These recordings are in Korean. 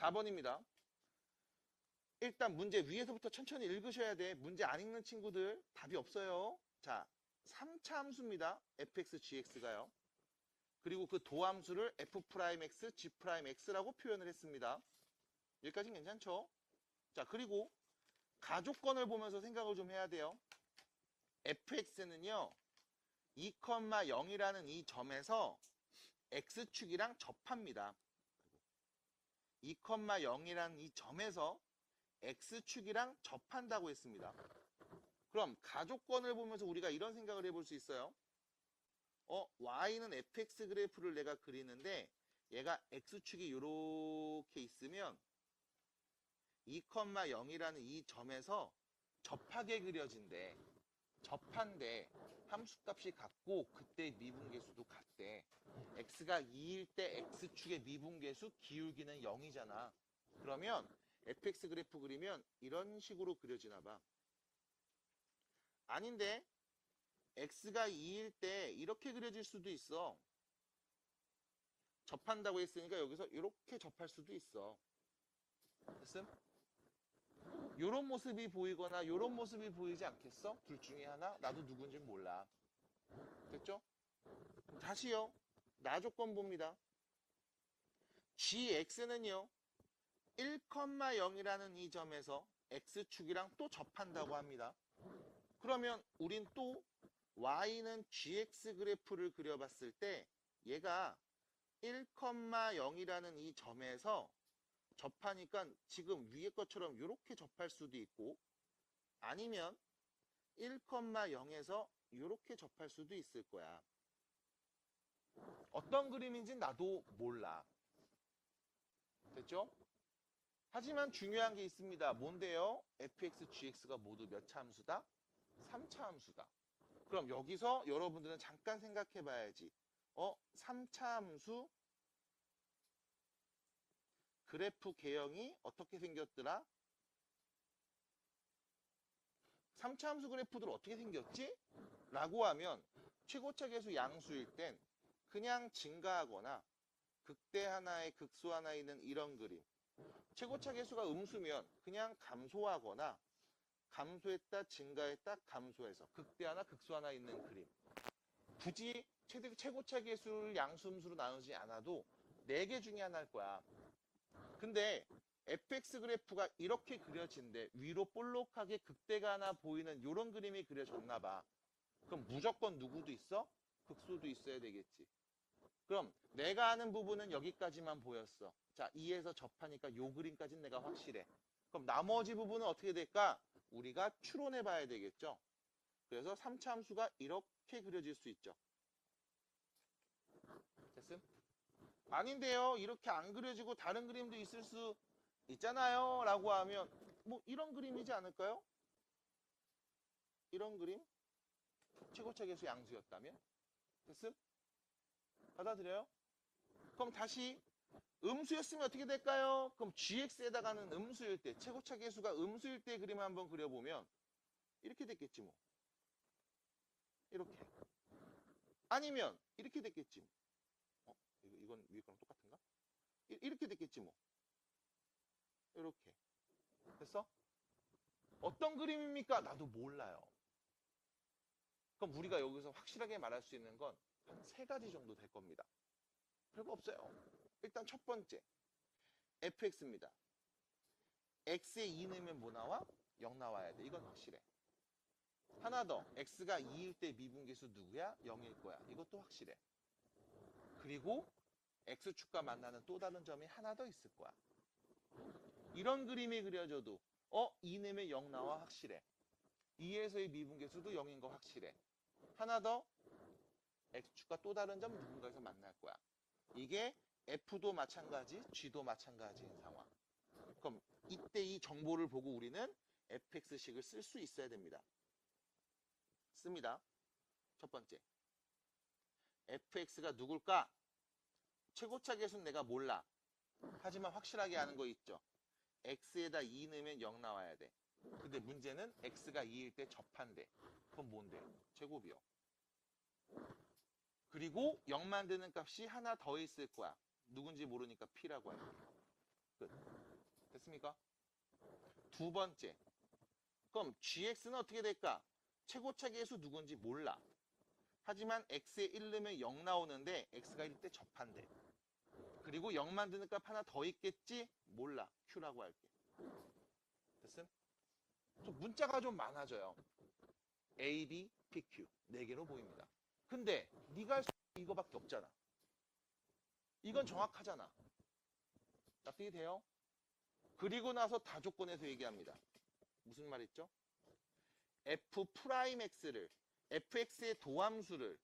4번입니다. 일단 문제 위에서부터 천천히 읽으셔야 돼. 문제 안 읽는 친구들 답이 없어요. 자, 3차 함수입니다. fx, gx가요. 그리고 그 도함수를 f'x, g'x라고 표현을 했습니다. 여기까지는 괜찮죠? 자, 그리고 가족권을 보면서 생각을 좀 해야 돼요. fx는요, 2,0이라는 이 점에서 x축이랑 접합니다. 2,0이라는 이 점에서 x축이랑 접한다고 했습니다. 그럼 가족권을 보면서 우리가 이런 생각을 해볼 수 있어요. y는 fx 그래프를 내가 그리는데 얘가 x축이 이렇게 있으면 2,0이라는 이 점에서 접하게 그려진대. 접한데 함수값이 같고 그때 미분계수도 같대. x가 2일 때 x축의 미분계수 기울기는 0이잖아. 그러면 fx 그래프 그리면 이런 식으로 그려지나 봐. 아닌데 x가 2일 때 이렇게 그려질 수도 있어. 접한다고 했으니까 여기서 이렇게 접할 수도 있어. 됐음? 요런 모습이 보이거나 요런 모습이 보이지 않겠어? 둘 중에 하나? 나도 누군지 몰라. 됐죠? 다시요. 나 조건 봅니다. gx는요. 1,0이라는 이 점에서 x축이랑 또 접한다고 합니다. 그러면 우린 또 y는 gx 그래프를 그려봤을 때 얘가 1,0이라는 이 점에서 접하니까 지금 위에 것처럼 이렇게 접할 수도 있고 아니면 1,0에서 이렇게 접할 수도 있을 거야. 어떤 그림인지 나도 몰라. 됐죠? 하지만 중요한 게 있습니다. 뭔데요? fx, gx가 모두 몇 차 함수다? 3차 함수다. 그럼 여기서 여러분들은 잠깐 생각해 봐야지. 3차 함수 그래프 개형이 어떻게 생겼더라? 3차 함수 그래프들 어떻게 생겼지? 라고 하면 최고차 계수 양수일 땐 그냥 증가하거나 극대 하나에 극소 하나 있는 이런 그림. 최고차 계수가 음수면 그냥 감소하거나 감소했다 증가했다 감소해서 극대 하나 극소 하나 있는 그림. 굳이 최고차 계수를 양수음수로 나누지 않아도 4개 중에 하나일 거야. 근데 fx 그래프가 이렇게 그려진대. 위로 볼록하게 극대가 하나 보이는 이런 그림이 그려졌나 봐. 그럼 무조건 누구도 있어? 극소도 있어야 되겠지. 그럼 내가 아는 부분은 여기까지만 보였어. 자, 2에서 접하니까 요 그림까지는 내가 확실해. 그럼 나머지 부분은 어떻게 될까? 우리가 추론해 봐야 되겠죠. 그래서 3차 함수가 이렇게 그려질 수 있죠. 됐음? 아닌데요. 이렇게 안 그려지고 다른 그림도 있을 수 있잖아요. 라고 하면 뭐 이런 그림이지 않을까요? 이런 그림? 최고차 계수 양수였다면? 됐음? 받아들여요? 그럼 다시 음수였으면 어떻게 될까요? 그럼 gx에다가는 음수일 때, 최고차 계수가 음수일 때 그림 한번 그려보면 이렇게 됐겠지 뭐. 이렇게. 아니면 이렇게 됐겠지 뭐. 이건 위에 거랑 똑같은가? 이렇게 됐겠지 뭐. 이렇게. 됐어? 어떤 그림입니까? 나도 몰라요. 그럼 우리가 여기서 확실하게 말할 수 있는 건 한 3가지 정도 될 겁니다. 별거 없어요. 일단 첫 번째, fx입니다. x에 2 넣으면 뭐 나와? 0 나와야 돼. 이건 확실해. 하나 더, x가 2일 때 미분계수 누구야? 0일 거야. 이것도 확실해. 그리고 x축과 만나는 또 다른 점이 하나 더 있을 거야. 이런 그림이 그려져도 2 넣으면 0 나와 확실해. 2에서의 미분계수도 0인 거 확실해. 하나 더, x축과 또 다른 점 누군가에서 만날 거야. 이게 f도 마찬가지, g도 마찬가지인 상황. 그럼 이때 이 정보를 보고 우리는 fx식을 쓸 수 있어야 됩니다. 씁니다. 첫 번째, fx가 누굴까? 최고차 계수는 내가 몰라. 하지만 확실하게 아는 거 있죠. x에다 2 넣으면 0 나와야 돼. 근데 문제는 x가 2일 때 접한대. 그건 뭔데? 제곱이요. 그리고 0 만드는 값이 하나 더 있을 거야. 누군지 모르니까 p라고 할게. 끝. 됐습니까? 두 번째. 그럼 gx는 어떻게 될까? 최고차 계수 누군지 몰라. 하지만 x에 1 넣으면 0 나오는데 x가 1일 때 접한대. 그리고 0 만드는 값 하나 더 있겠지? 몰라. q라고 할게. 됐음? 좀 문자가 좀 많아져요. A, B, P, Q 4개로 보입니다. 근데 네가 할 수 있는 이거밖에 없잖아. 이건 정확하잖아. 납득이 돼요? 그리고 나서 다 조건에서 얘기합니다. 무슨 말 있죠? F'X를 fx의 도함수를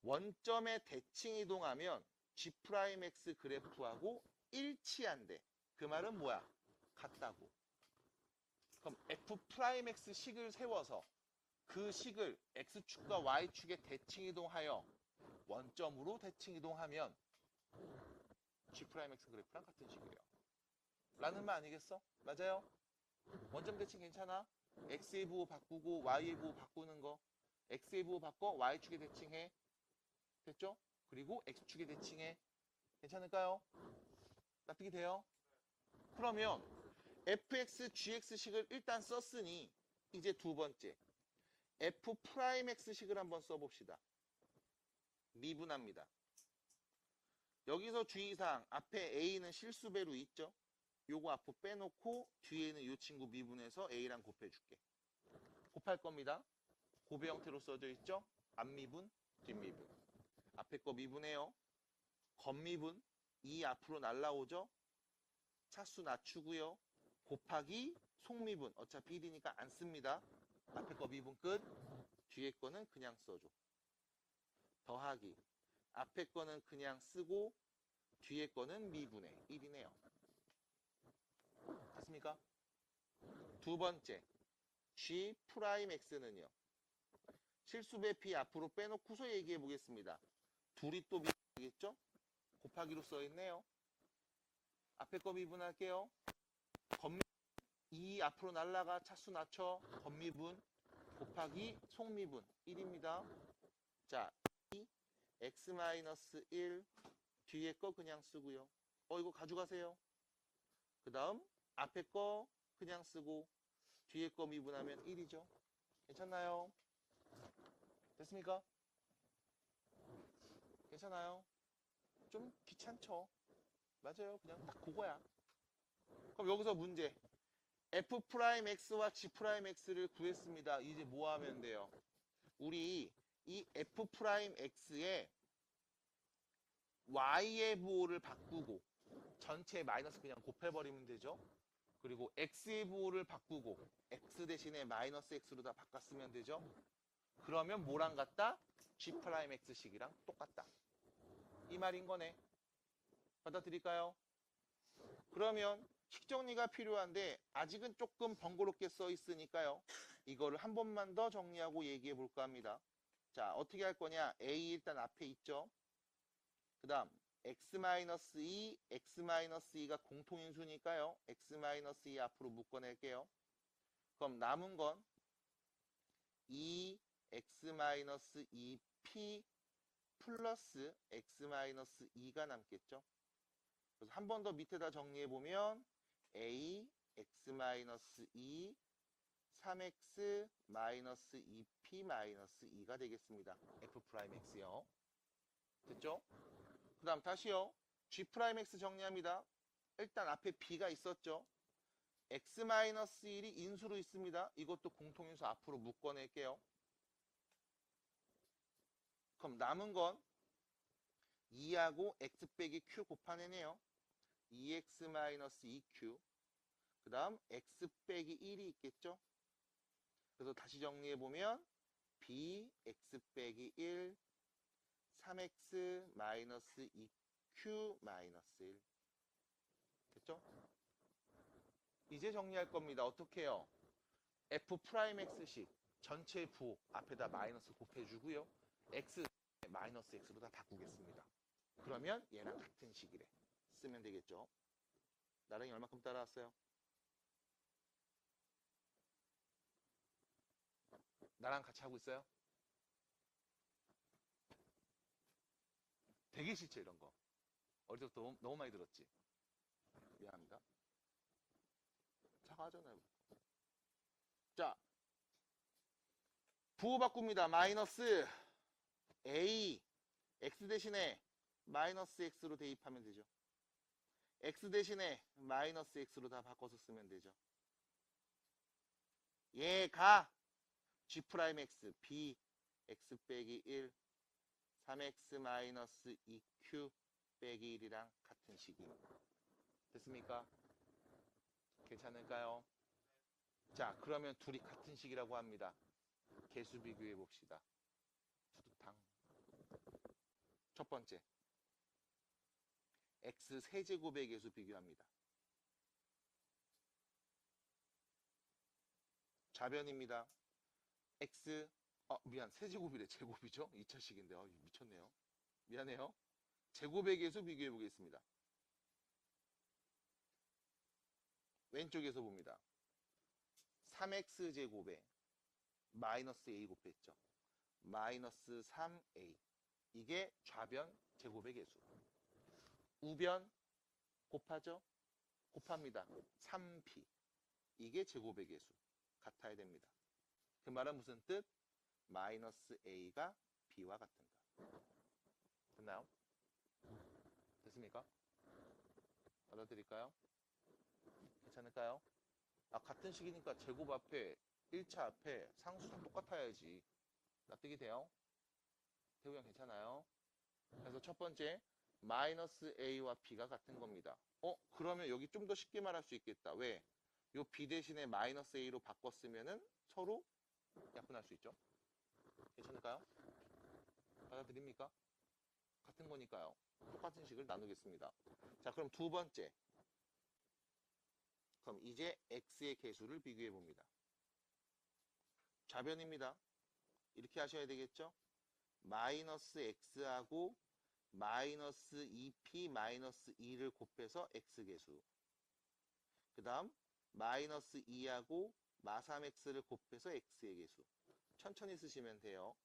원점에 대칭 이동하면 G'X 그래프하고 일치한대. 그 말은 뭐야? 같다고. 그럼 F'X 식을 세워서 그 식을 X축과 Y축에 대칭 이동하여 원점으로 대칭 이동하면 G'X 그래프랑 같은 식이에요. 라는 말 아니겠어? 맞아요? 원점 대칭 괜찮아? X의 부호 바꾸고 Y의 부호 바꾸는 거. X의 부호 바꿔 Y축에 대칭해. 됐죠? 그리고 X축에 대칭해. 괜찮을까요? 납득이 돼요? 그러면 fx, gx식을 일단 썼으니 이제 두 번째 f'x식을 한번 써봅시다. 미분합니다. 여기서 주의사항 앞에 a는 실수배로 있죠? 요거 앞으로 빼놓고 뒤에는 이 친구 미분해서 a랑 곱해줄게. 곱할 겁니다. 곱의 형태로 써져 있죠? 앞미분, 뒷미분. 앞에 거 미분해요. 겉미분, 2 앞으로 날라오죠? 차수 낮추고요. 곱하기 속미분. 어차피 1이니까 안 씁니다. 앞에 거 미분 끝. 뒤에 거는 그냥 써줘. 더하기. 앞에 거는 그냥 쓰고 뒤에 거는 미분해. 1이네요. 됐습니까? 두 번째. G'X는요. 실수배 P 앞으로 빼놓고서 얘기해 보겠습니다. 둘이 또 미분하겠죠? 곱하기로 써있네요. 앞에 거 미분할게요. 겉미분 2 앞으로 날라가 차수 낮춰. 겉미분 곱하기 속미분 1입니다. 자, 2 x-1 뒤에 거 그냥 쓰고요. 이거 가져가세요. 그 다음 앞에 거 그냥 쓰고 뒤에 거 미분하면 1이죠. 괜찮나요? 됐습니까? 괜찮아요? 좀 귀찮죠? 맞아요. 그냥 딱 그거야. 그럼 여기서 문제. F'X와 G'X를 구했습니다. 이제 뭐 하면 돼요? 우리 이 F'X에 Y의 부호를 바꾸고 전체 마이너스 그냥 곱해버리면 되죠. 그리고 X의 부호를 바꾸고 X 대신에 마이너스 X로 다 바꿨으면 되죠. 그러면 뭐랑 같다? G'X식이랑 똑같다. 이 말인 거네. 받아들일까요? 그러면 식 정리가 필요한데 아직은 조금 번거롭게 써 있으니까요. 이거를 한 번만 더 정리하고 얘기해 볼까 합니다. 자, 어떻게 할 거냐? A 일단 앞에 있죠. 그 다음 x-2, x-2가 공통인수니까요. x-2 앞으로 묶어낼게요. 그럼 남은 건 2x-2p 플러스 x-2가 남겠죠. 그래서 한 번 더 밑에다 정리해보면 a, x-2, 3x-2p-2가 되겠습니다. f'x요. 됐죠? 그 다음 다시요. g'x 정리합니다. 일단 앞에 b가 있었죠. x-1이 인수로 있습니다. 이것도 공통인수 앞으로 묶어낼게요. 그럼 남은 건 2하고 x 빼기 q 곱하내네요. 2x-2q. 그 다음 x 빼기 1이 있겠죠. 그래서 다시 정리해보면 b, x 빼기 1, 3x-2q-1. 됐죠? 이제 정리할 겁니다. 어떻게 해요? f'x식 전체 부호 앞에다 마이너스 곱해주고요. x 마이너스 x로 다 바꾸겠습니다. 그러면 얘랑 같은 식이래. 쓰면 되겠죠? 나랑이 얼마큼 따라왔어요? 나랑 같이 하고 있어요? 되게 싫죠 이런 거. 어릴 때부터 너무 많이 들었지? 미안합니다. 빠져나올 거예요. 자, 부호 바꿉니다. 마이너스 A, X 대신에 마이너스 X로 대입하면 되죠. X 대신에 마이너스 X로 다 바꿔서 쓰면 되죠. 얘가 G'X, B, X 빼기 1, 3X 마이너스 2Q 빼기 1이랑 같은 식입니다. 됐습니까? 괜찮을까요? 자, 그러면 둘이 같은 식이라고 합니다. 개수 비교해 봅시다. 두두탕. 첫 번째, X 세제곱의 개수 비교합니다. 좌변입니다. X, 미안, 세제곱이래. 제곱이죠? 2차식인데, 미쳤네요. 미안해요. 제곱의 개수 비교해 보겠습니다. 왼쪽에서 봅니다. 3x 제곱에 마이너스 a 곱했죠. 마이너스 3a. 이게 좌변 제곱의 개수. 우변 곱하죠? 곱합니다. 3p. 이게 제곱의 개수. 같아야 됩니다. 그 말은 무슨 뜻? 마이너스 a가 b와 같은가. 됐나요? 됐습니까? 받아들일까요? 괜찮을까요? 같은 식이니까 제곱 앞에 1차 앞에 상수 다 똑같아야지. 납득이 돼요? 태우 형 괜찮아요? 그래서 첫 번째 마이너스 a와 b가 같은 겁니다. 그러면 여기 좀 더 쉽게 말할 수 있겠다. 왜? 요 b 대신에 마이너스 a로 바꿨으면은 서로 약분할 수 있죠. 괜찮을까요? 받아들입니까? 같은 거니까요. 똑같은 식을 나누겠습니다. 자, 그럼 두 번째. 그럼 이제 x의 개수를 비교해 봅니다. 좌변입니다. 이렇게 하셔야 되겠죠? 마이너스 x하고 마이너스 2p 마이너스 2를 곱해서 x개수. 그 다음 마이너스 2하고 마3x를 곱해서 x의 개수. 천천히 쓰시면 돼요.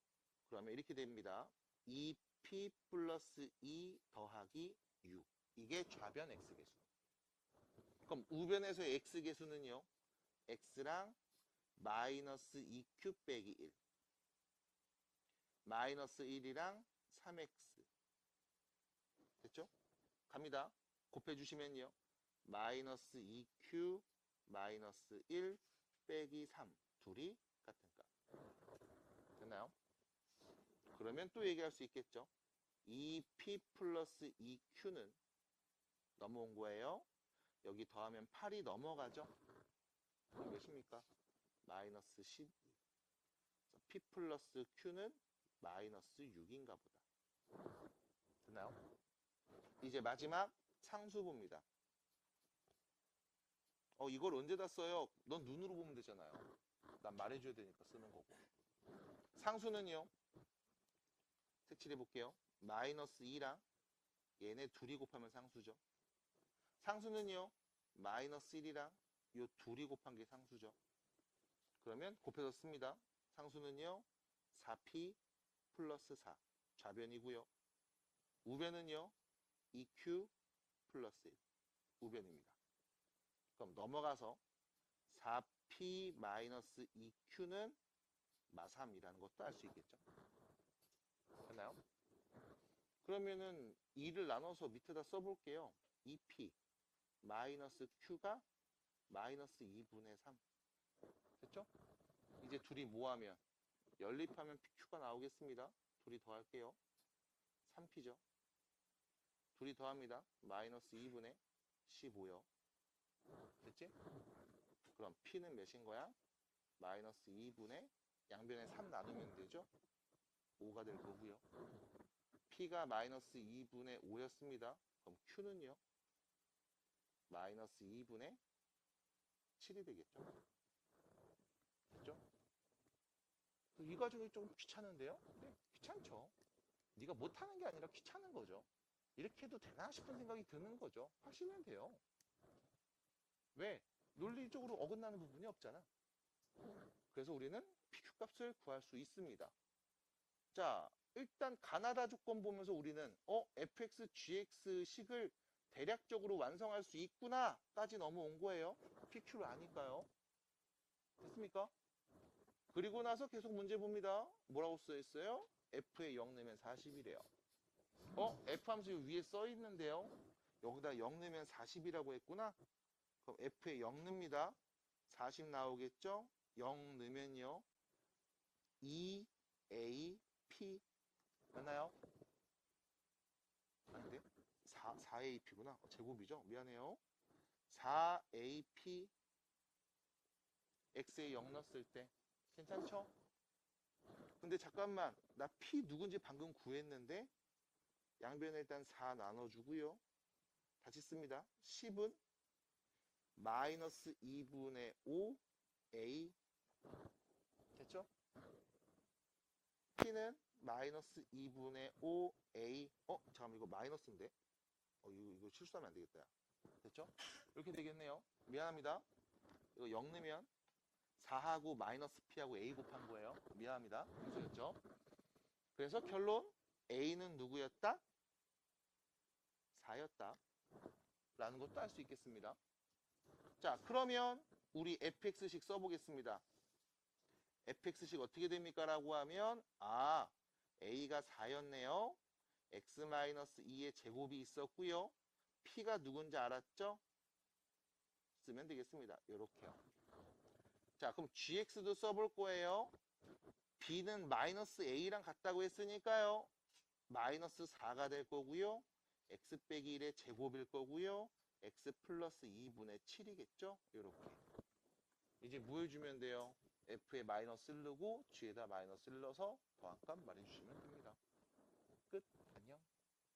그러면 이렇게 됩니다. 2p 플러스 2 더하기 6. 이게 좌변 x개수. 그럼 우변에서의 x개수는요. x랑 마이너스 2q 빼기 1. 마이너스 1이랑 3x. 됐죠? 갑니다. 곱해주시면요. 마이너스 2q 마이너스 1 빼기 3. 둘이 같은 값. 됐나요? 그러면 또 얘기할 수 있겠죠. 2p 플러스 2q는 넘어온 거예요. 여기 더하면 8이 넘어가죠. 그럼 몇입니까? 마이너스 12. p 플러스 q는 마이너스 6인가 보다. 됐나요? 이제 마지막 상수봅니다. 이걸 언제 다 써요? 넌 눈으로 보면 되잖아요. 난 말해줘야 되니까 쓰는 거고. 상수는요. 색칠해 볼게요. 마이너스 2랑 얘네 둘이 곱하면 상수죠. 상수는요. 마이너스 1이랑 요 둘이 곱한 게 상수죠. 그러면 곱해서 씁니다. 상수는요. 4p 플러스 4. 좌변이고요. 우변은요. 2q 플러스 1. 우변입니다. 그럼 넘어가서 4p 마이너스 2q는 마3이라는 것도 알 수 있겠죠. 됐나요? 그러면은 2를 나눠서 밑에다 써볼게요. 2p 마이너스 q가 마이너스 2분의 3. 됐죠? 이제 둘이 뭐하면 연립하면 pq가 나오겠습니다. 둘이 더할게요. 3p죠. 둘이 더합니다. 마이너스 2분의 15요. 됐지? 그럼 p는 몇인 거야? 마이너스 2분의 양변에 3 나누면 되죠? 5가 될 거고요. p가 마이너스 2분의 5였습니다. 그럼 q는요? 마이너스 2분의 7이 되겠죠? 됐죠? 이 과정이 좀 귀찮은데요? 네, 귀찮죠. 네가 못하는 게 아니라 귀찮은 거죠. 이렇게 해도 되나 싶은 생각이 드는 거죠. 하시면 돼요. 왜? 논리적으로 어긋나는 부분이 없잖아. 그래서 우리는 PQ 값을 구할 수 있습니다. 자, 일단 가나다 조건 보면서 우리는 fx, gx 식을 대략적으로 완성할 수 있구나까지 넘어온 거예요. PQ를 아니까요. 됐습니까? 그리고 나서 계속 문제 봅니다. 뭐라고 써 있어요? F에 0 넣으면 40이래요. F 함수 위에 써 있는데요. 여기다 0 넣으면 40이라고 했구나. 그럼 F에 0 넣습니다. 40 나오겠죠? 0 넣으면요. 2AP 맞나요? 아닌데? 4AP구나. 제곱이죠? 미안해요. 4AP X에 0 넣었을 때 괜찮죠? 근데 잠깐만 나 P 누군지 방금 구했는데 양변에 일단 4 나눠주고요. 다시 씁니다. 10은 마이너스 2분의 5 A 됐죠? P는 마이너스 2분의 5 A 잠깐만 이거 마이너스인데 이거 실수하면 안 되겠다. 됐죠? 이렇게 되겠네요. 미안합니다. 이거 0 넣으면 4하고 마이너스 P하고 A 곱한 거예요. 미안합니다. 무수였죠? 그래서 결론 A는 누구였다? 4였다. 라는 것도 알 수 있겠습니다. 자, 그러면 우리 fx식 써보겠습니다. fx식 어떻게 됩니까? 라고 하면 a가 4였네요. x-2의 제곱이 있었고요. p가 누군지 알았죠? 쓰면 되겠습니다. 요렇게요. 자, 그럼 gx도 써볼 거예요. b는 마이너스 a랑 같다고 했으니까요. 마이너스 4가 될 거고요. x 빼기 1의 제곱일 거고요. x 플러스 2분의 7이겠죠? 요렇게. 이제 뭐 해주면 돼요? f에 마이너스를 넣고 g에다 마이너스를 넣어서 더한 값 말해주시면 됩니다. 끝.